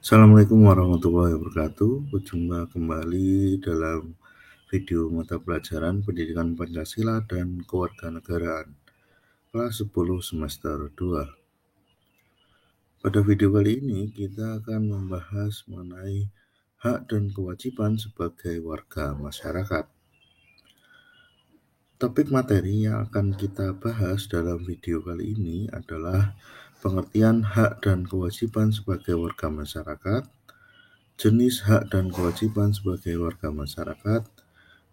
Assalamualaikum warahmatullahi wabarakatuh. Berjumpa kembali dalam video mata pelajaran Pendidikan Pancasila dan Kewarganegaraan kelas 10 semester 2. Pada video kali ini kita akan membahas mengenai hak dan kewajiban sebagai warga masyarakat. Topik materi yang akan kita bahas dalam video kali ini adalah pengertian hak dan kewajiban sebagai warga masyarakat, jenis hak dan kewajiban sebagai warga masyarakat,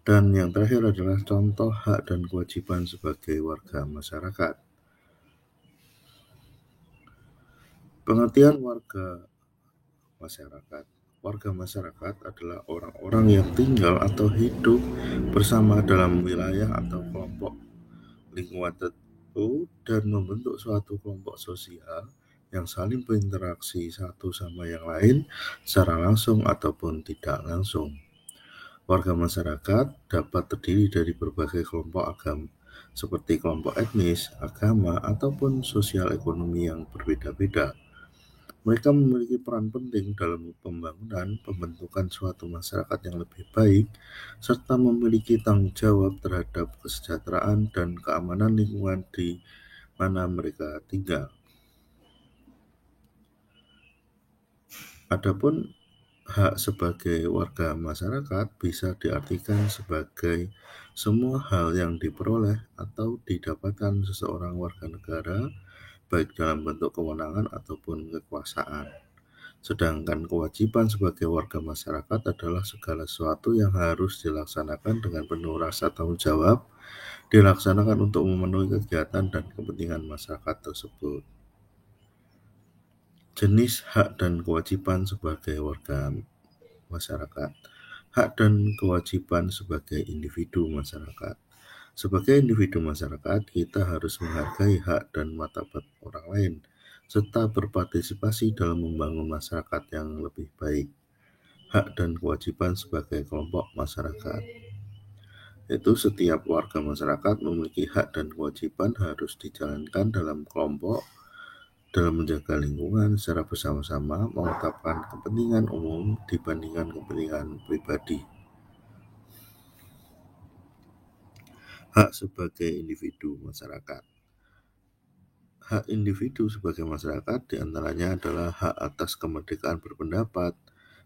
dan yang terakhir adalah contoh hak dan kewajiban sebagai warga masyarakat. Pengertian warga masyarakat. Warga masyarakat adalah orang-orang yang tinggal atau hidup bersama dalam wilayah atau kelompok lingkungan tertentu dan membentuk suatu kelompok sosial yang saling berinteraksi satu sama yang lain secara langsung ataupun tidak langsung. Warga masyarakat dapat terdiri dari berbagai kelompok agama, seperti kelompok etnis, agama, ataupun sosial ekonomi yang berbeda-beda. Mereka memiliki peran penting dalam pembangunan pembentukan suatu masyarakat yang lebih baik, serta memiliki tanggung jawab terhadap kesejahteraan dan keamanan lingkungan di mana mereka tinggal. Adapun hak sebagai warga masyarakat bisa diartikan sebagai semua hal yang diperoleh atau didapatkan seseorang warga negara, baik dalam bentuk kewenangan ataupun kekuasaan. Sedangkan kewajiban sebagai warga masyarakat adalah segala sesuatu yang harus dilaksanakan dengan penuh rasa tanggung jawab, dilaksanakan untuk memenuhi kegiatan dan kepentingan masyarakat tersebut. Jenis hak dan kewajiban sebagai warga masyarakat. Hak dan kewajiban sebagai individu masyarakat. Sebagai individu masyarakat, kita harus menghargai hak dan martabat orang lain, serta berpartisipasi dalam membangun masyarakat yang lebih baik. Hak dan kewajiban sebagai kelompok masyarakat. Yaitu setiap warga masyarakat memiliki hak dan kewajiban harus dijalankan dalam kelompok dalam menjaga lingkungan secara bersama-sama, mengutamakan kepentingan umum dibandingkan kepentingan pribadi. Hak sebagai individu masyarakat. Hak individu sebagai masyarakat diantaranya adalah hak atas kemerdekaan berpendapat,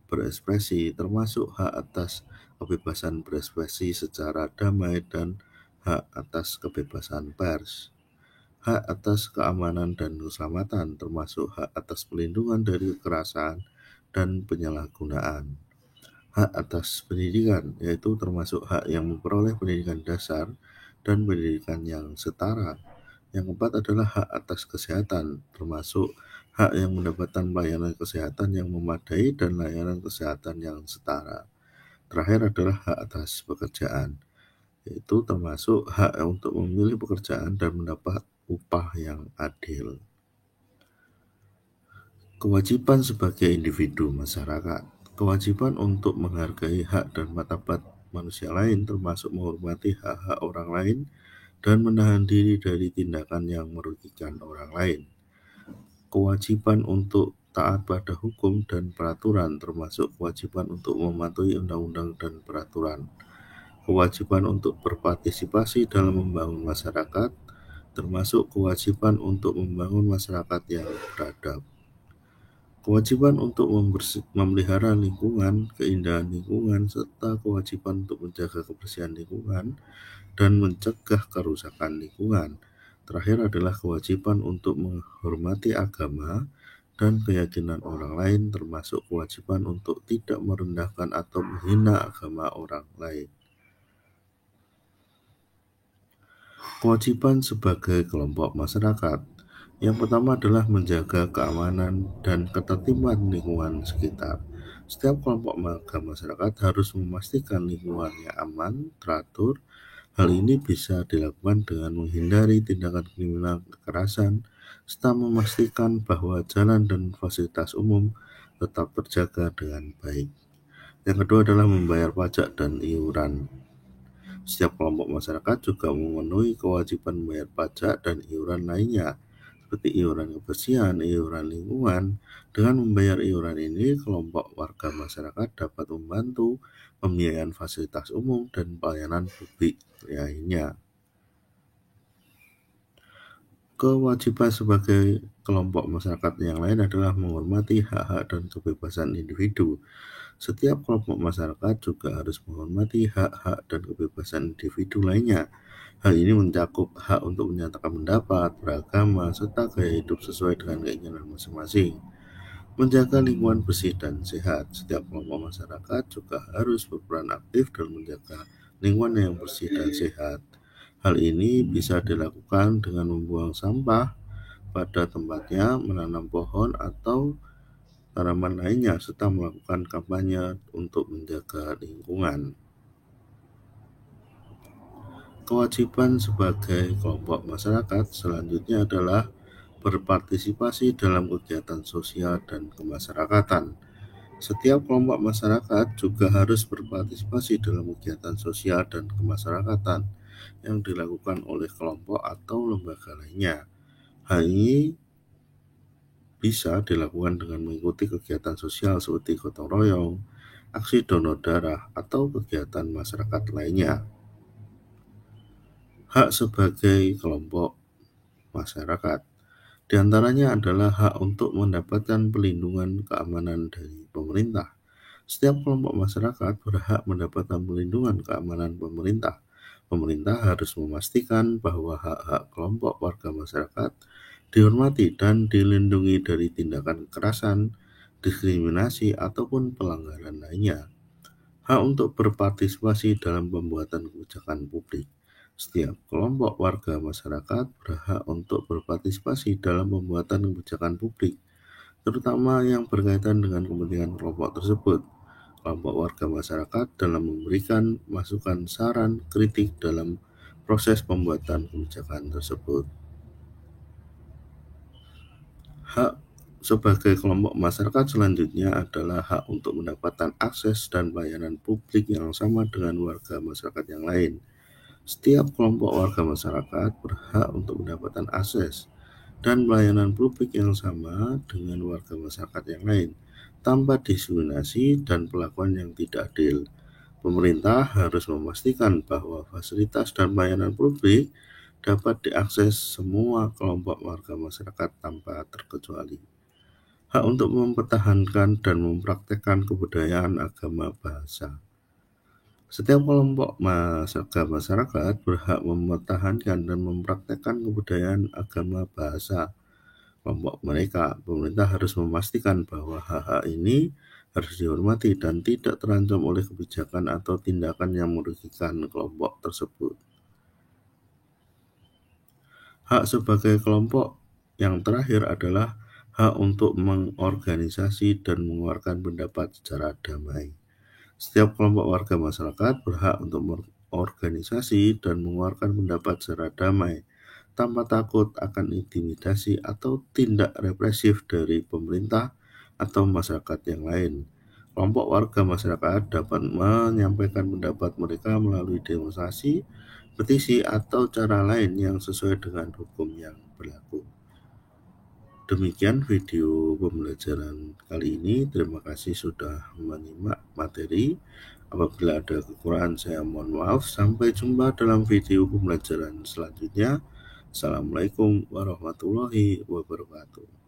berekspresi, termasuk hak atas kebebasan berekspresi secara damai dan hak atas kebebasan pers. Hak atas keamanan dan keselamatan, termasuk hak atas pelindungan dari kekerasan dan penyalahgunaan. Hak atas pendidikan, yaitu termasuk hak yang memperoleh pendidikan dasar dan pendidikan yang setara. Yang keempat adalah hak atas kesehatan, termasuk hak yang mendapatkan pelayanan kesehatan yang memadai dan layanan kesehatan yang setara. Terakhir adalah hak atas pekerjaan, yaitu termasuk hak untuk memilih pekerjaan dan mendapat upah yang adil. Kewajiban sebagai individu masyarakat. Kewajiban untuk menghargai hak dan martabat manusia lain, termasuk menghormati hak-hak orang lain dan menahan diri dari tindakan yang merugikan orang lain. Kewajiban untuk taat pada hukum dan peraturan, termasuk kewajiban untuk mematuhi undang-undang dan peraturan. Kewajiban untuk berpartisipasi dalam membangun masyarakat, termasuk kewajiban untuk membangun masyarakat yang beradab. Kewajiban untuk memelihara lingkungan, keindahan lingkungan, serta kewajiban untuk menjaga kebersihan lingkungan dan mencegah kerusakan lingkungan. Terakhir adalah kewajiban untuk menghormati agama dan keyakinan orang lain, termasuk kewajiban untuk tidak merendahkan atau menghina agama orang lain. Kewajiban sebagai kelompok masyarakat. Yang pertama adalah menjaga keamanan dan ketertiban lingkungan sekitar. Setiap kelompok warga masyarakat harus memastikan lingkungannya aman, teratur. Hal ini bisa dilakukan dengan menghindari tindakan kriminal kekerasan, serta memastikan bahwa jalan dan fasilitas umum tetap terjaga dengan baik. Yang kedua adalah membayar pajak dan iuran. Setiap kelompok masyarakat juga memenuhi kewajiban membayar pajak dan iuran lainnya, seperti iuran kebersihan, iuran lingkungan. Dengan membayar iuran ini, kelompok warga masyarakat dapat membantu pembiayaan fasilitas umum dan pelayanan publik lainnya. Kewajiban sebagai kelompok masyarakat yang lain adalah menghormati hak-hak dan kebebasan individu. Setiap kelompok masyarakat juga harus menghormati hak-hak dan kebebasan individu lainnya. Hal ini mencakup hak untuk menyatakan pendapat, beragama, serta gaya hidup sesuai dengan keinginan masing-masing. Menjaga lingkungan bersih dan sehat. Setiap kelompok masyarakat juga harus berperan aktif dalam menjaga lingkungan yang bersih dan sehat. Hal ini bisa dilakukan dengan membuang sampah pada tempatnya, menanam pohon atau tanaman lainnya, serta melakukan kampanye untuk menjaga lingkungan. Kewajiban sebagai kelompok masyarakat selanjutnya adalah berpartisipasi dalam kegiatan sosial dan kemasyarakatan. Setiap kelompok masyarakat juga harus berpartisipasi dalam kegiatan sosial dan kemasyarakatan yang dilakukan oleh kelompok atau lembaga lainnya. Hal ini bisa dilakukan dengan mengikuti kegiatan sosial seperti gotong royong, aksi donor darah, atau kegiatan masyarakat lainnya. Hak sebagai kelompok masyarakat di antaranya adalah hak untuk mendapatkan perlindungan keamanan dari pemerintah. Setiap kelompok masyarakat berhak mendapatkan perlindungan keamanan pemerintah. Pemerintah harus memastikan bahwa hak-hak kelompok warga masyarakat dihormati dan dilindungi dari tindakan kekerasan, diskriminasi, ataupun pelanggaran lainnya. Hak untuk berpartisipasi dalam pembuatan kebijakan publik. Setiap kelompok warga masyarakat berhak untuk berpartisipasi dalam pembuatan kebijakan publik, terutama yang berkaitan dengan kepentingan kelompok tersebut. Kelompok warga masyarakat dalam memberikan masukan, saran, kritik dalam proses pembuatan kebijakan tersebut. Hak sebagai kelompok masyarakat selanjutnya adalah hak untuk mendapatkan akses dan pelayanan publik yang sama dengan warga masyarakat yang lain. Setiap kelompok warga masyarakat berhak untuk mendapatkan akses dan pelayanan publik yang sama dengan warga masyarakat yang lain, tanpa diskriminasi dan perlakuan yang tidak adil. Pemerintah harus memastikan bahwa fasilitas dan pelayanan publik dapat diakses semua kelompok warga masyarakat tanpa terkecuali. Hak untuk mempertahankan dan mempraktekkan kebudayaan, agama, bahasa. Setiap kelompok masyarakat berhak mempertahankan dan mempraktekkan kebudayaan, agama, bahasa kelompok mereka. Pemerintah harus memastikan bahwa hak-hak ini harus dihormati dan tidak terancam oleh kebijakan atau tindakan yang merugikan kelompok tersebut. Hak sebagai kelompok yang terakhir adalah hak untuk mengorganisasi dan mengeluarkan pendapat secara damai. Setiap kelompok warga masyarakat berhak untuk berorganisasi dan mengeluarkan pendapat secara damai, tanpa takut akan intimidasi atau tindak represif dari pemerintah atau masyarakat yang lain. Kelompok warga masyarakat dapat menyampaikan pendapat mereka melalui demonstrasi, petisi, atau cara lain yang sesuai dengan hukum yang berlaku. Demikian video pembelajaran kali ini. Terima kasih sudah menyimak materi. Apabila ada kekurangan saya mohon maaf. Sampai jumpa dalam video pembelajaran selanjutnya. Assalamualaikum warahmatullahi wabarakatuh.